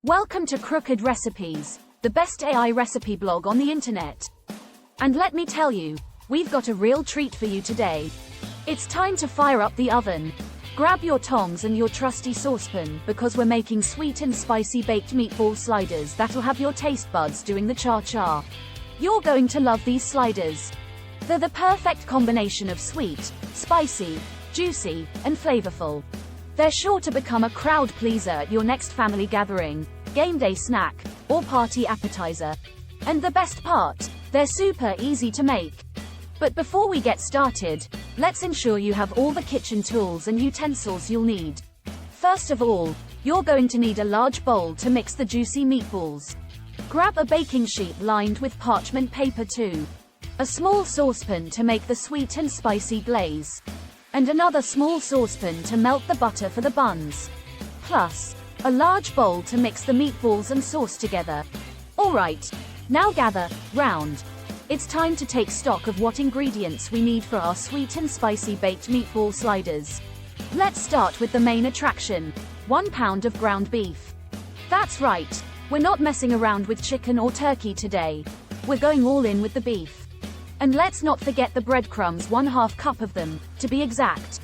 Welcome to Crooked Recipes, the best AI recipe blog on the internet. And let me tell you, we've got a real treat for you today. It's time to fire up the oven. Grab your tongs and your trusty saucepan because we're making sweet and spicy baked meatball sliders that'll have your taste buds doing the cha-cha. You're going to love these sliders. They're the perfect combination of sweet, spicy, juicy, and flavorful. They're sure to become a crowd pleaser at your next family gathering, game day snack, or party appetizer. And the best part, they're super easy to make. But before we get started, let's ensure you have all the kitchen tools and utensils you'll need. First of all, you're going to need a large bowl to mix the juicy meatballs. Grab a baking sheet lined with parchment paper too. A small saucepan to make the sweet and spicy glaze. And another small saucepan to melt the butter for the buns. Plus, a large bowl to mix the meatballs and sauce together. Alright, now gather round. It's time to take stock of what ingredients we need for our sweet and spicy baked meatball sliders. Let's start with the main attraction, 1 pound of ground beef. That's right, we're not messing around with chicken or turkey today. We're going all in with the beef. And let's not forget the breadcrumbs, 1/2 cup of them, to be exact.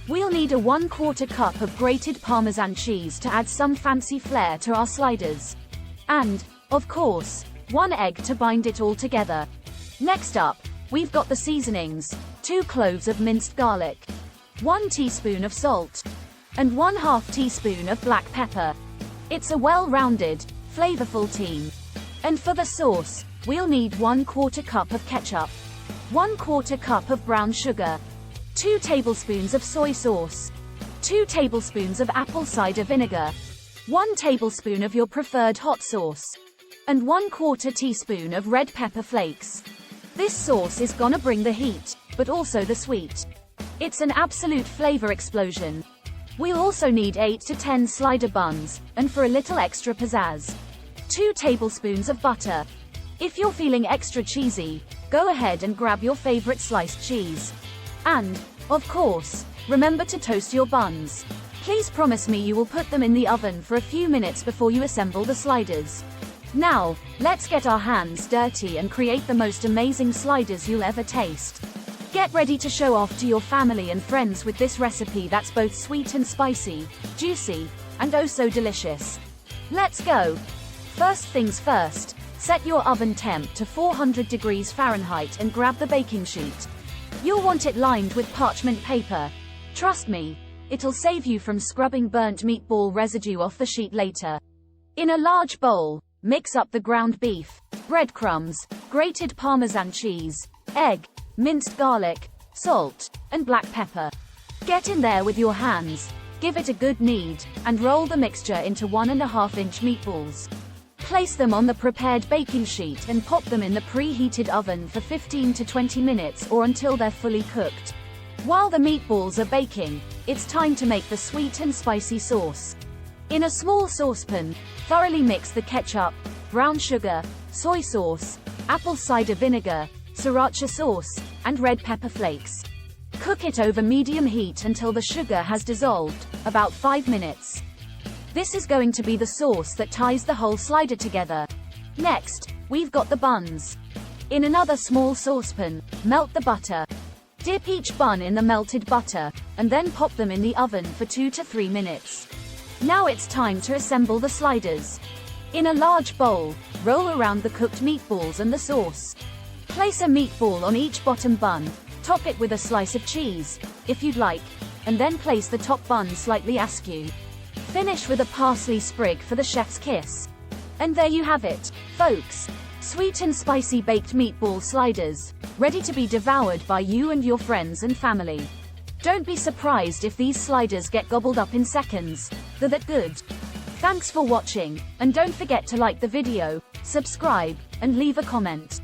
We'll need a 1/4 cup of grated Parmesan cheese to add some fancy flair to our sliders. And, of course, 1 egg to bind it all together. Next up, we've got the seasonings, 2 cloves of minced garlic, 1 teaspoon of salt, and 1/2 teaspoon of black pepper. It's a well-rounded, flavorful team. And for the sauce, we'll need 1/4 cup of ketchup, 1/4 cup of brown sugar, 2 tablespoons of soy sauce, 2 tablespoons of apple cider vinegar, 1 tablespoon of your preferred hot sauce, and 1/4 teaspoon of red pepper flakes. This sauce is gonna bring the heat, but also the sweet. It's an absolute flavor explosion. We'll also need 8 to 10 slider buns, and for a little extra pizzazz, 2 tablespoons of butter. If you're feeling extra cheesy, go ahead and grab your favorite sliced cheese. And, of course, remember to toast your buns. Please promise me you will put them in the oven for a few minutes before you assemble the sliders. Now, let's get our hands dirty and create the most amazing sliders you'll ever taste. Get ready to show off to your family and friends with this recipe that's both sweet and spicy, juicy, and oh so delicious. Let's go! First things first, set your oven temp to 400 degrees Fahrenheit and grab the baking sheet. You'll want it lined with parchment paper. Trust me, it'll save you from scrubbing burnt meatball residue off the sheet later. In a large bowl, mix up the ground beef, breadcrumbs, grated Parmesan cheese, egg, minced garlic, salt, and black pepper. Get in there with your hands, give it a good knead, and roll the mixture into 1.5-inch meatballs. Place them on the prepared baking sheet and pop them in the preheated oven for 15 to 20 minutes or until they're fully cooked. While the meatballs are baking, it's time to make the sweet and spicy sauce. In a small saucepan, thoroughly mix the ketchup, brown sugar, soy sauce, apple cider vinegar, sriracha sauce, and red pepper flakes. Cook it over medium heat until the sugar has dissolved, about 5 minutes. This is going to be the sauce that ties the whole slider together. Next, we've got the buns. In another small saucepan, melt the butter. Dip each bun in the melted butter, and then pop them in the oven for 2 to 3 minutes. Now it's time to assemble the sliders. In a large bowl, roll around the cooked meatballs and the sauce. Place a meatball on each bottom bun, top it with a slice of cheese, if you'd like, and then place the top bun slightly askew. Finish with a parsley sprig for the chef's kiss. And there you have it, folks. Sweet and spicy baked meatball sliders, ready to be devoured by you and your friends and family. Don't be surprised if these sliders get gobbled up in seconds. They're that good. Thanks for watching, and don't forget to like the video, subscribe, and leave a comment.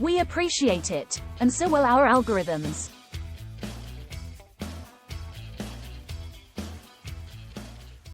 We appreciate it, and so will our algorithms.